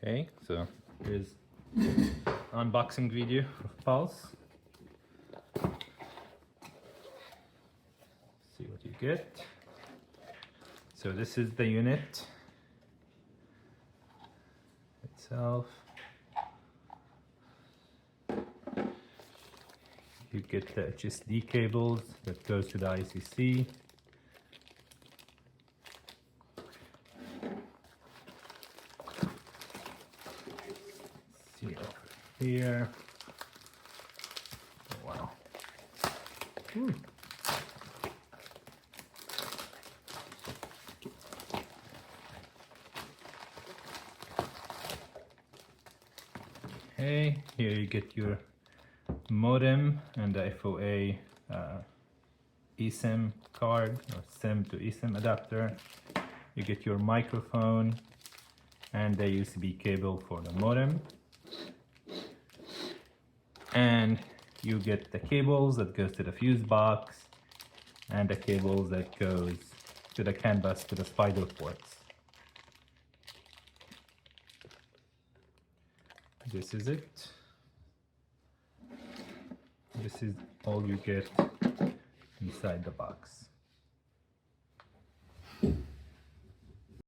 Okay, so here's unboxing video of Pulse. See what you get. So this is the unit itself. You get the HSD cables that goes to the ICC. See over here. Oh, wow. Ooh. Okay, here you get your modem and the FOA eSIM card, or SIM to eSIM adapter. You get your microphone and the USB cable for the modem. And you get the cables that goes to the fuse box and the cables that goes to the CAN bus to the spider ports. This is it. This is all you get inside the box.